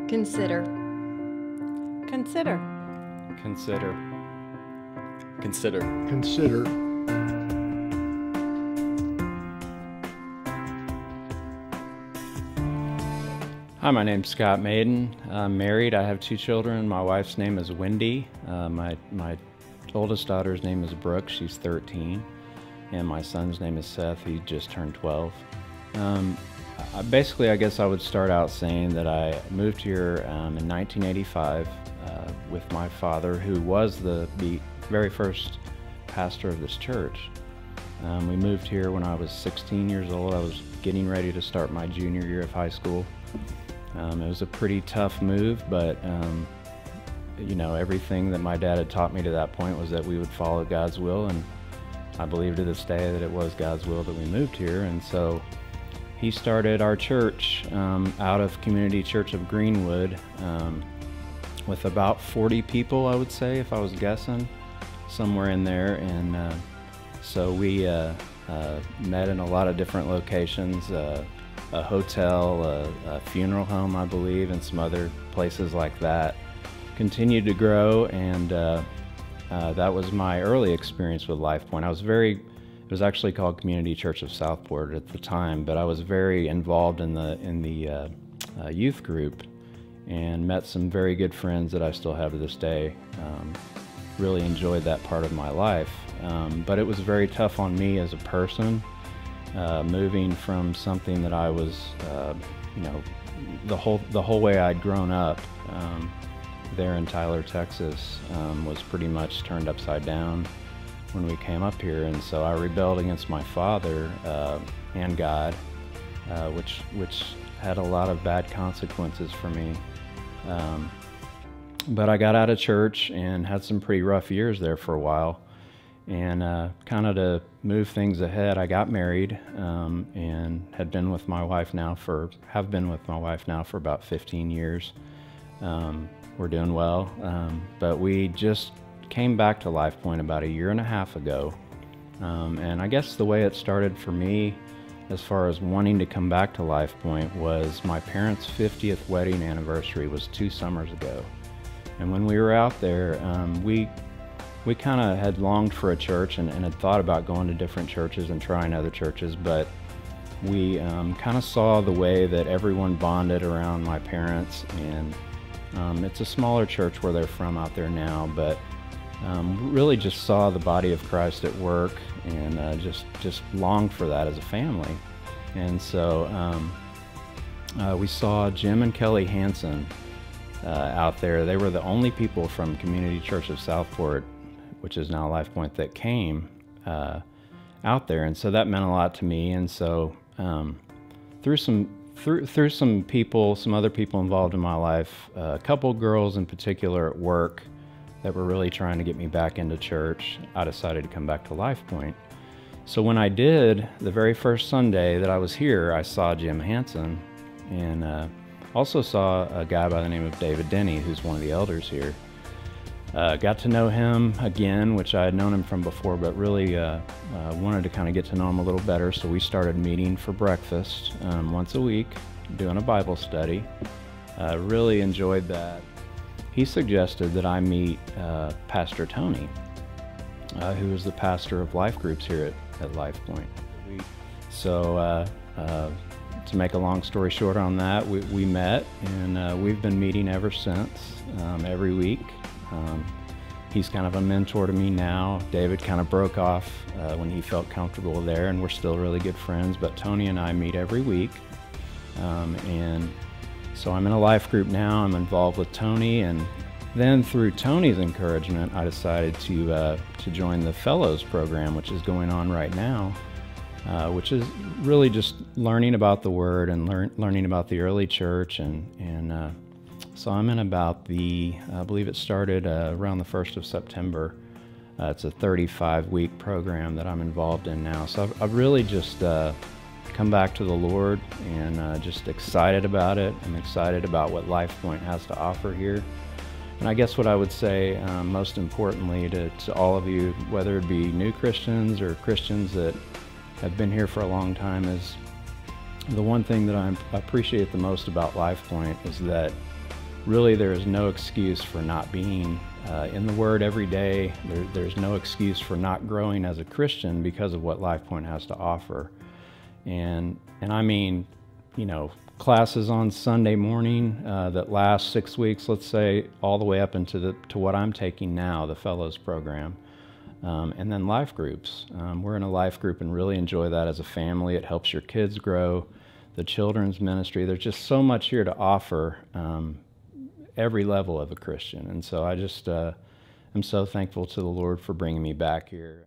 Consider. Consider. Consider. Consider. Consider. Hi, my name's Scott Madon. I'm married. I have 2 children. My wife's name is Wendy. My oldest daughter's name is Brooke. She's 13. And my son's name is Seth. He just turned 12. Basically, I guess I would start out saying that I moved here in 1985 with my father, who was the very first pastor of this church. We moved here when I was 16 years old. I was getting ready to start my junior year of high school. It was a pretty tough move, but you know, everything that my dad had taught me to that point was that we would follow God's will, and I believe to this day that it was God's will that we moved here. And so he started our church out of Community Church of Greenwood with about 40 people, I would say, if I was guessing, somewhere in there. And so we met in a lot of different locations, a hotel, a funeral home, I believe, and some other places like that. Continued to grow, and that was my early experience with LifePoint. It was actually called Community Church of Southport at the time, but I was very involved in the youth group and met some very good friends that I still have to this day. Really enjoyed that part of my life, but it was very tough on me as a person. Moving from something that I was, you know, the whole way I'd grown up there in Tyler, Texas, was pretty much turned upside down when we came up here. And so I rebelled against my father and God, which had a lot of bad consequences for me. But I got out of church and had some pretty rough years there for a while. And kind of to move things ahead, I got married and have been with my wife now for about 15 years. We're doing well, but we just came back to LifePoint about 1.5 years ago. And I guess the way it started for me, as far as wanting to come back to LifePoint, was my parents' 50th wedding anniversary was 2 summers ago. And when we were out there, we kind of had longed for a church and had thought about going to different churches and trying other churches, but we kind of saw the way that everyone bonded around my parents. And it's a smaller church where they're from out there now, but really just saw the body of Christ at work, and just longed for that as a family. And so we saw Jim and Kelly Hansen out there. They were the only people from Community Church of Southport, which is now LifePoint, that came out there, and so that meant a lot to me. And so through some people, some other people involved in my life, a couple girls in particular at work that were really trying to get me back into church, I decided to come back to LifePoint. So when I did, the very first Sunday that I was here, I saw Jim Hansen, and also saw a guy by the name of David Denny, who's one of the elders here. Got to know him again, which I had known him from before, but really wanted to kind of get to know him a little better. So we started meeting for breakfast once a week, doing a Bible study. Really enjoyed that. He suggested that I meet Pastor Tony, who is the pastor of life groups here at LifePoint. So to make a long story short on that, we met, and we've been meeting ever since, every week. He's kind of a mentor to me now. David kind of broke off when he felt comfortable there, and we're still really good friends, but Tony and I meet every week. And so I'm in a life group now. I'm involved with Tony, and then through Tony's encouragement, I decided to join the Fellows program, which is going on right now, which is really just learning about the Word and learning about the early church. And so I'm in about I believe it started around the 1st of September. It's a 35-week program that I'm involved in now. So I've really just come back to the Lord, and just excited about it. I'm excited about what LifePoint has to offer here. And I guess what I would say most importantly to all of you, whether it be new Christians or Christians that have been here for a long time, is the one thing that I appreciate the most about LifePoint is that really there is no excuse for not being in the Word every day. There's no excuse for not growing as a Christian because of what LifePoint has to offer. And I mean, you know, classes on Sunday morning that last 6 weeks, let's say, all the way up into to what I'm taking now, the Fellows Program. And then life groups. We're in a life group and really enjoy that as a family. It helps your kids grow. The children's ministry. There's just so much here to offer every level of a Christian. And so I just am so thankful to the Lord for bringing me back here.